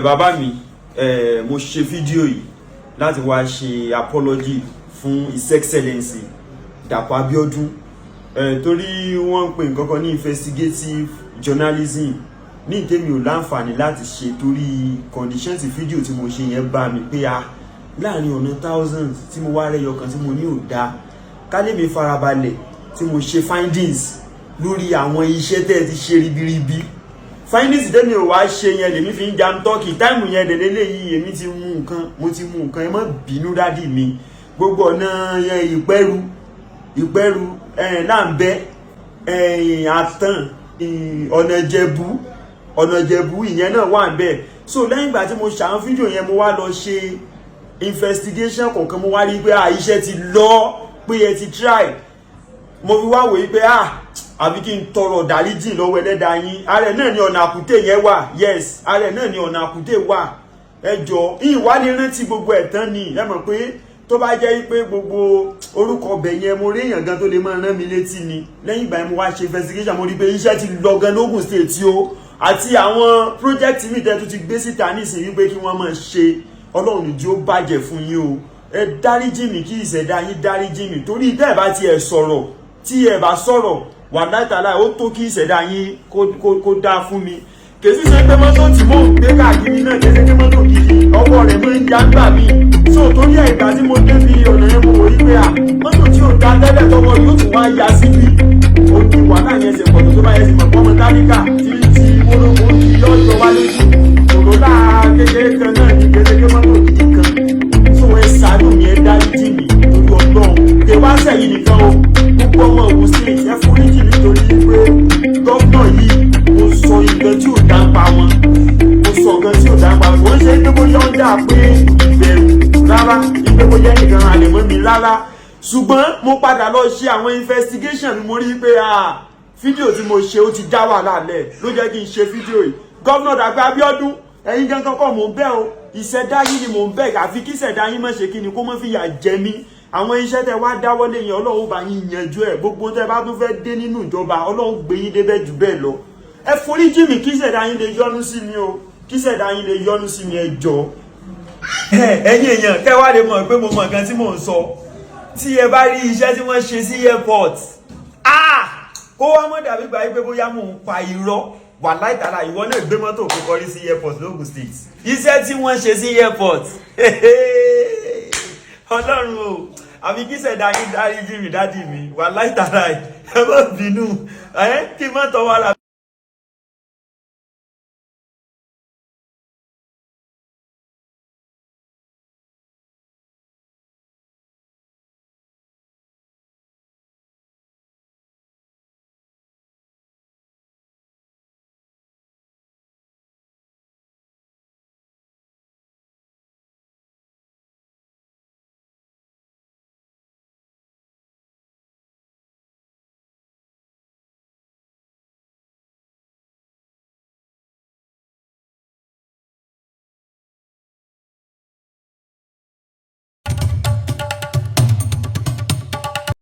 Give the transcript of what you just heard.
bàbá mi mo ṣe fídíò yìí láti wá ṣe apology fún His Excellency Dapo Abiodun torí wọ́n ń pè nǹkan kan ní investigative journalism ní ìtẹ́mi ò láǹfààní láti ṣe torí condition ti fídíò tí mo ṣe yẹn bá mi pé láàrin ọ̀nà thousands tí mo wá rẹ́yọ kan tí mo ní ò dáa kálé mi farabalẹ̀ tí mo ṣe findings lórí àwọn iṣẹ́ tẹ́ ti ṣe ribiribi findings tẹ́mi ò wá ṣe yẹn lèmi fi ń jam tọ́kì táìmù yẹn dẹ̀lélẹ̀ yìí èmi ti mú nǹkan ẹ má bínú dádì mi gbogbo ọ̀nà yẹn ìpẹ́rù láǹbẹ́ àtàn ọ̀nà Ìjẹ̀bú ìyẹn náà wà níbẹ̀. So lẹ́yìn ìgbà tí mo ṣàwọn fídíò yẹn mo wá lọ ṣe investigation kọ̀ọ̀kan mo wá rí pé iṣẹ́ ti lọ pé ẹ ti try mo fi wá wòye pé àbí kí n tọrọ dáríjì lọ́wọ́ ẹlẹ́dàá yín ààrẹ náà ni ọ̀nà àkútè yẹn wà yes ààrẹ náà ni ọ̀nà àkútè wà ẹ jọ ìwádìí rántí gbogbo ẹ̀ tán ni ẹ mọ̀ pé tó bá jẹ́ pé gbogbo orúkọ ọbẹ̀ yẹn mo rí èèyàn gan tó lè máa rán mi létí ni lẹ́yìn ìgbà yẹn mo wá ṣe investigation mo rí pé iṣẹ́ ti lọ gan lógùn state o àti àwọn project mi tẹ́ tó ti gbé síta nísìnyí wípé kí wọ́n máa ṣe ọlọ́run ìjó bàjẹ́ fún yín o ẹ dáríjì mí kí ìṣẹ̀dá yín dáríjì mí torí tẹ́ ẹ bá tiẹ̀ sọ̀rọ̀ tí ẹ bá sọ̀rọ̀ wà látàlá ó tó kí ìṣẹ̀dá yín kó dá fún mi kèsì ṣe pé mọ́tò tí mò ń gbé káàkiri náà kèsì pé mọ́tò gidi ọwọ́ rẹ̀ ló ń já gbà mí so torí ẹ̀ka tí mo débi ọ̀nà yẹn mo wò yí pé mọ́tò tí ò dá tẹ́lẹ̀ tọwọ́ yóò tún wá ya síbi ó ní wàhálà yẹn ṣe pọ̀ tó bá yẹn sì mọ̀ pọ́nmọ́ táníkà tí wọ́n ti yọ ìjọba lójú òrólà kékeré kan náà ní kékeré mọ́tò gidi kan so ẹ ṣàánú mi ẹ dáríjì mi torí ọlọ́run tẹ wá sẹ́yìn nìkan o gbogbo ọmọ Ògùn state ẹ foríjì nítorí pé gọ́fúnà yìí mo sọ nǹkan tí ò dá pa wọn mo sọ nǹkan tí ò dá pa wọn wọ́n ṣe é pé bóyá ó dà pé ìbẹ̀rù rárá ìpé bóyá nìkan àlè mọ́ mi rárá ṣùgbọ́n mo padà lọ ṣe àwọn investigation mo rí pé fídíò tí mo ṣe ó ti dá wàhálà lẹ̀ ló jẹ́ kí n ṣe fídíò yìí gọ́fúnà Dapo Abiodun ẹ̀yin gangan kọ́ mò ń bẹ̀ o ìṣẹ̀dá yìí ni mò ń bẹ̀ àfi kí ìṣẹ̀dá yín má ṣe kí ni kó má fi yà jẹ mí àwọn iṣẹ́ tẹ wá dáwọ́lé yẹn ọlọ́run bá yín yanjú ẹ̀ gbogbo tẹ bá tún fẹ́ dé nínú ìjọba ọlọ́run gbé yín débẹ̀ jù bẹ́ẹ̀ lọ ẹ foríjì mi kí ìṣẹ̀dá yín lè yọ́nú sí mi o kí ìṣẹ̀dá yín lè yọ́nú sí mi ẹ jọ̀ọ́. ẹ̀yin èèyàn kẹ́ wá lè mọ̀ pé mo mọ̀ nǹkan tí mò ń sọ tí ẹ bá rí iṣẹ́ tí wọ́n ṣe sí airport kó wá mọ̀ dàbí gbà pé bóyá mò ń pa irọ́ wà láìtàlà ìwọ náà gbé mọ́tò kó kọrí sí airport lógùn state iṣẹ́ tí wọ́n ṣe sí airport ọlọ́run o àbí kí ṣẹ̀dá yín dáríjì mi dádì mi wà láìtàlà ẹ má bínú kí n má tọwọ́ ara